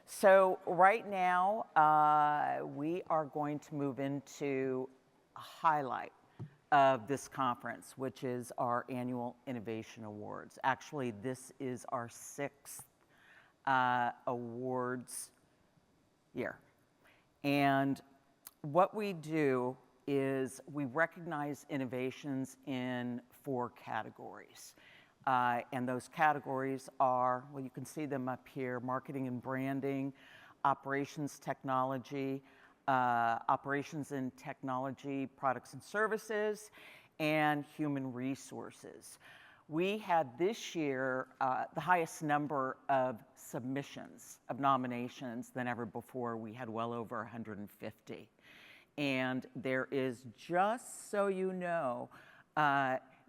So right now, we are going to move into a highlight of this conference, which is our annual Innovation Awards. Actually, this is our 6th awards year. And what we do is we recognize innovations in 4 categories. And those categories are, well, you can see them up here: marketing and branding, operations technology, operations and technology, products and services, and human resources. We had this year the highest number of submissions, of nominations than ever before. We had well over 150. And there is, just so you know,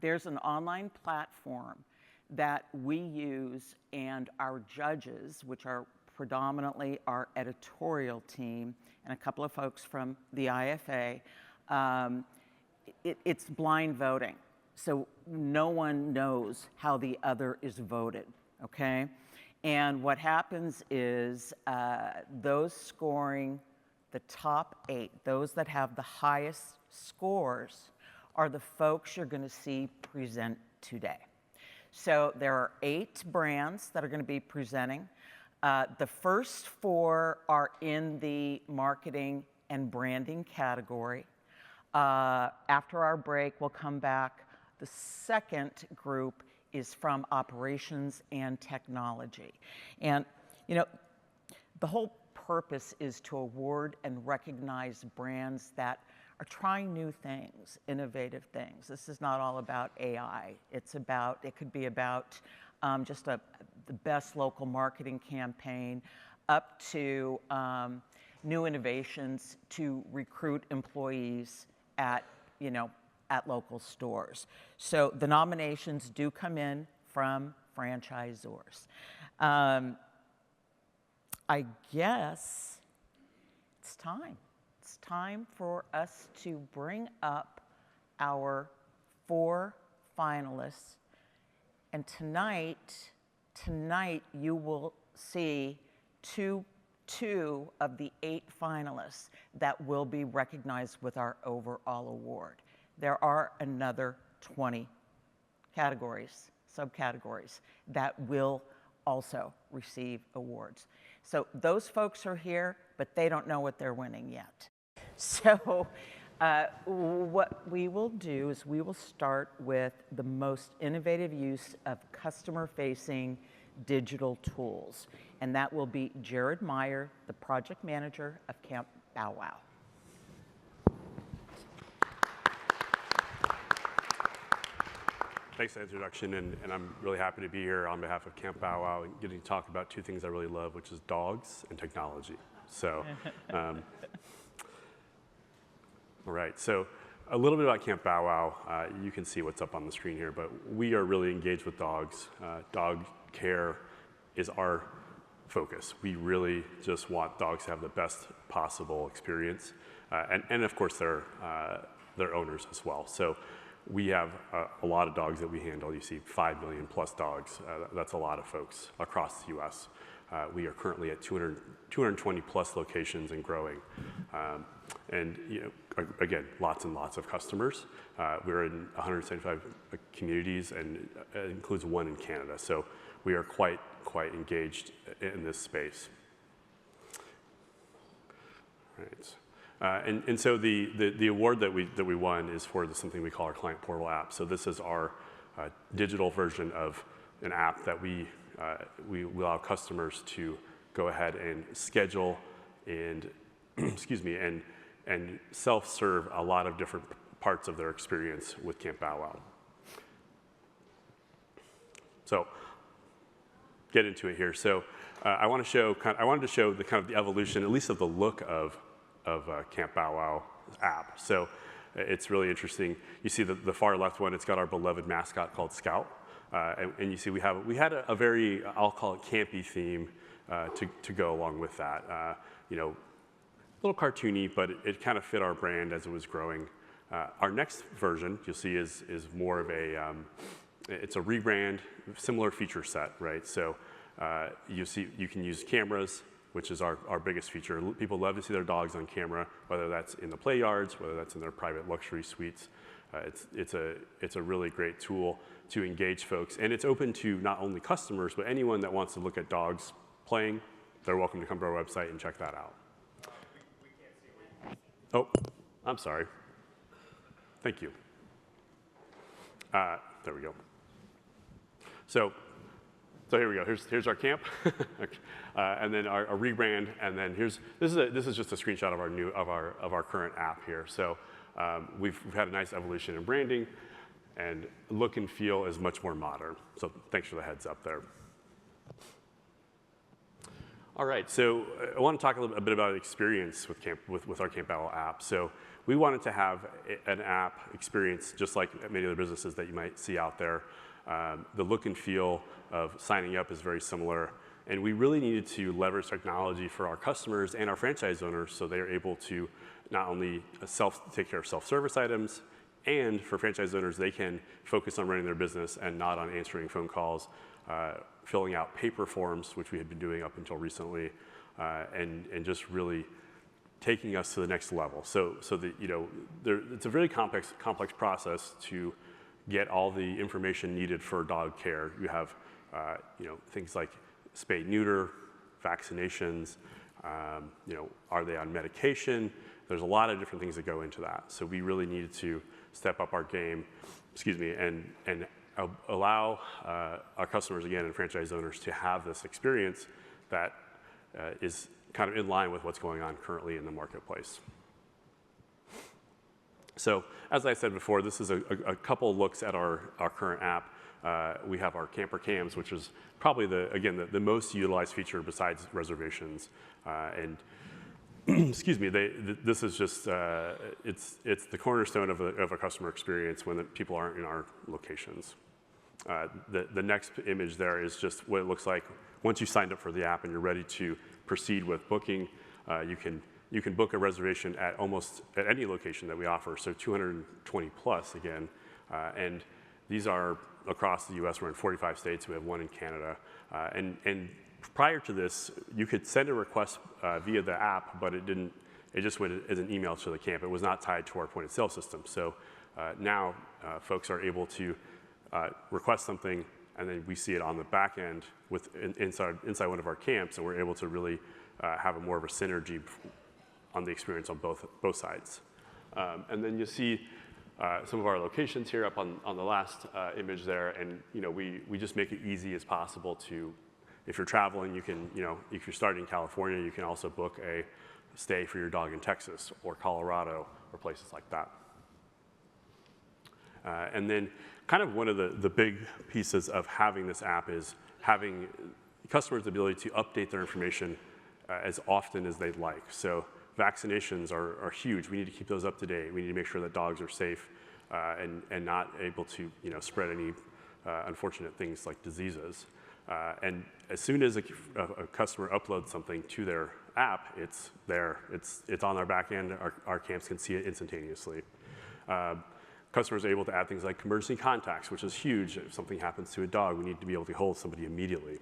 there's an online platform that we use, and our judges, which are predominantly our editorial team and a couple of folks from the IFA, it's blind voting. So no one knows how the other is voted, okay? And what happens is those scoring the top 8, those that have the highest scores, are the folks you're going to see present today. So there are 8 brands that are going to be presenting. The first 4 are in the marketing and branding category. After our break, we'll come back. The second group is from operations and technology. And, you know, the whole purpose is to award and recognize brands that are trying new things, innovative things. This is not all about AI. It could be about just the best local marketing campaign, up to new innovations to recruit employees at local stores. So the nominations do come in from franchisors. I guess it's time. It's time for us to bring up our 4 finalists. And tonight you will see two of the 8 finalists that will be recognized with our overall award. There are another 20 categories, subcategories, that will also receive awards. So those folks are here, but they don't know what they're winning yet. So what we will do is we will start with the most innovative use of customer-facing digital tools. And that will be Jared Meyer, the project manager of Camp Bow Wow. Thanks for the introduction, and I'm really happy to be here on behalf of Camp Bow Wow and getting to talk about 2 things I really love, which is dogs and technology. So, all right, so a little bit about Camp Bow Wow. You can see what's up on the screen here, but we are really engaged with dogs. Dog care is our focus. We really just want dogs to have the best possible experience, and of course their owners as well. So we have a lot of dogs that we handle. You see 5 million plus dogs. That's a lot of folks across the US. We are currently at 220 plus locations and growing. And again, lots and lots of customers. We're in 175 communities, and it includes 1 in Canada. So we are quite engaged in this space. All right. And so the award that we won is for something we call our Client Portal app. So this is our digital version of an app that we allow customers to go ahead and schedule and and self-serve a lot of different parts of their experience with Camp Bow Wow. So get into it here. So I wanted to show the kind of the evolution, at least of the look of Camp Bow Wow app. So it's really interesting. You see the far left one, it's got our beloved mascot called Scout. And you see we had a very, I'll call it campy theme to go along with that. A little cartoony, but it kind of fit our brand as it was growing. Our next version, you'll see, is more of it's a rebrand, similar feature set, right? So you can use cameras, which is our biggest feature. People love to see their dogs on camera, whether that's in the play yards, whether that's in their private luxury suites. It's a really great tool to engage folks, and it's open to not only customers, but anyone that wants to look at dogs playing. They're welcome to come to our website and check that out. We can't see. Oh, I'm sorry. Thank you. There we go. So here we go. Here's our camp, and then our rebrand, and then this is just a screenshot of our current app here. So we've had a nice evolution in branding, and look and feel is much more modern. So thanks for the heads up there. All right, so I want to talk a bit about experience with our Camp Battle app. So we wanted to have an app experience just like many other businesses that you might see out there. The look and feel of signing up is very similar, and we really needed to leverage technology for our customers and our franchise owners so they are able to not only take care of self-service items, and for franchise owners, they can focus on running their business and not on answering phone calls, filling out paper forms, which we had been doing up until recently, and just really taking us to the next level. So that, it's a very complex process to get all the information needed for dog care. You have, things like spay, neuter, vaccinations, are they on medication? There's a lot of different things that go into that. So we really needed to step up our game, and allow our customers, again, and franchise owners to have this experience that is kind of in line with what's going on currently in the marketplace. So as I said before, this is a couple looks at our current app. We have our camper cams, which is probably the most utilized feature besides reservations. This is just it's the cornerstone of a customer experience when people aren't in our locations. The next image there is just what it looks like once you signed up for the app and you're ready to proceed with booking. You can book a reservation at almost at any location that we offer, so 220 plus again, and these are across the U.S. We're in 45 states. We have one in Canada, and prior to this, you could send a request via the app, but it just went as an email to the camp. It was not tied to our point of sale system. So now folks are able to request something, and then we see it on the back end inside one of our camps, and we're able to really have more of a synergy on the experience on both sides. And then you see some of our locations here up on the last image there, and we just make it easy as possible to. If you're traveling, you can, if you're starting in California, you can also book a stay for your dog in Texas or Colorado or places like that. And then kind of one of the big pieces of having this app is having customers the ability to update their information as often as they'd like. So vaccinations are huge. We need to keep those up to date. We need to make sure that dogs are safe and not able to spread any unfortunate things like diseases. And as soon as a customer uploads something to their app, it's there. It's on our back end. Our camps can see it instantaneously. Customers are able to add things like emergency contacts, which is huge. If something happens to a dog, we need to be able to hold somebody immediately.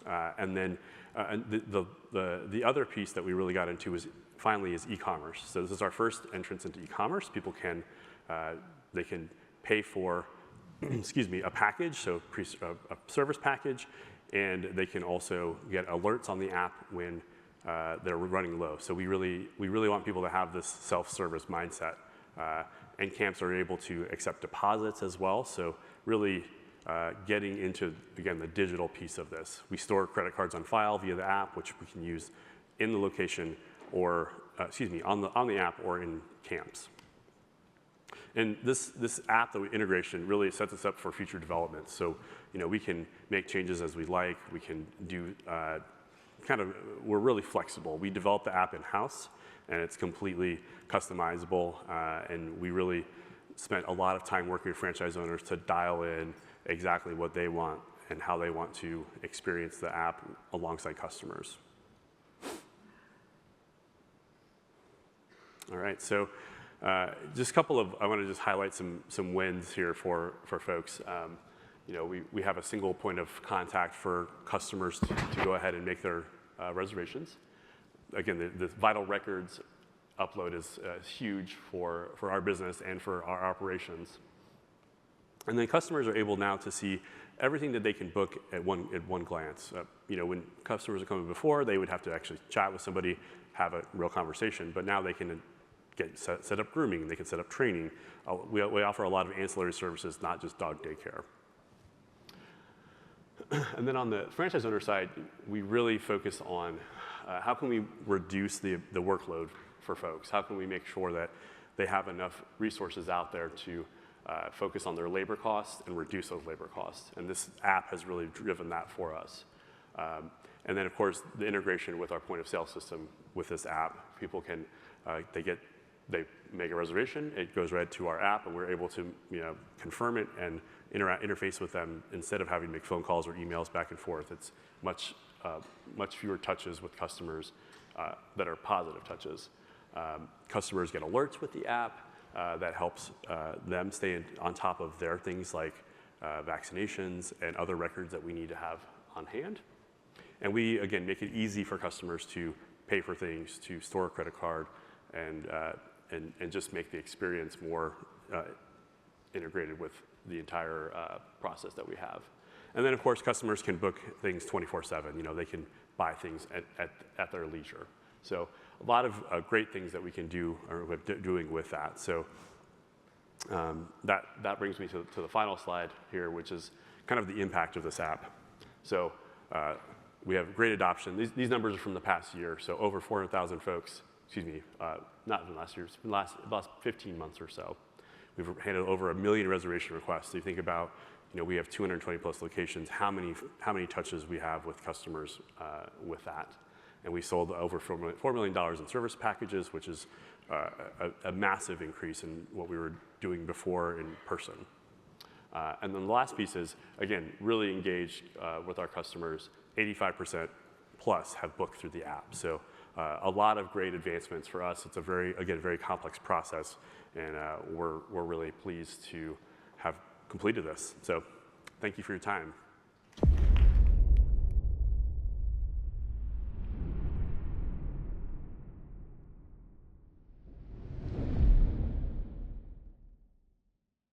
And then the other piece that we really got into is e-commerce. So this is our first entrance into e-commerce. People can pay for a package, so a service package, and they can also get alerts on the app when they're running low. So we really want people to have this self-service mindset, and camps are able to accept deposits as well. So really getting into, again, the digital piece of this. We store credit cards on file via the app, which we can use in the location or, on the app or in camps. And this app integration really sets us up for future development. So, we can make changes as we like. We can do we're really flexible. We developed the app in-house, and it's completely customizable. And we really spent a lot of time working with franchise owners to dial in exactly what they want and how they want to experience the app alongside customers. All right, so just a couple of, I want to just highlight some wins here for folks. We have a single point of contact for customers to go ahead and make their reservations. again, the vital records upload is huge for our business and for our operations. And then customers are able now to see everything that they can book at one glance. When customers are coming before, they would have to actually chat with somebody, have a real conversation, but now they can get set up grooming, they can set up training. We offer a lot of ancillary services, not just dog daycare. And then on the franchise owner side, we really focus on how can we reduce the workload for folks? How can we make sure that they have enough resources out there to focus on their labor costs and reduce those labor costs? And this app has really driven that for us. And then, of course, the integration with our point of sale system with this app. People can, they make a reservation, it goes right to our app, and we're able to confirm it and interface with them instead of having to make phone calls or emails back and forth. It's much fewer touches with customers that are positive touches. Customers get alerts with the app that helps them stay on top of their things like vaccinations and other records that we need to have on hand. And we, again, make it easy for customers to pay for things, to store a credit card, and just make the experience more integrated with the entire process that we have. And then, of course, customers can book things 24/7. They can buy things at their leisure. So a lot of great things that we can do or we're doing with that. So that brings me to the final slide here, which is kind of the impact of this app. So we have great adoption. These numbers are from the past year. So over 400,000 folks, not from last year, it's been the last 15 months or so. We've handled over 1 million reservation requests. So you think about, we have 220 plus locations, how many touches we have with customers with that. And we sold over $4 million in service packages, which is a massive increase in what we were doing before in person. And then the last piece is, again, really engaged with our customers. 85% plus have booked through the app. So a lot of great advancements for us. It's a very complex process, and we're really pleased to have completed this. So thank you for your time.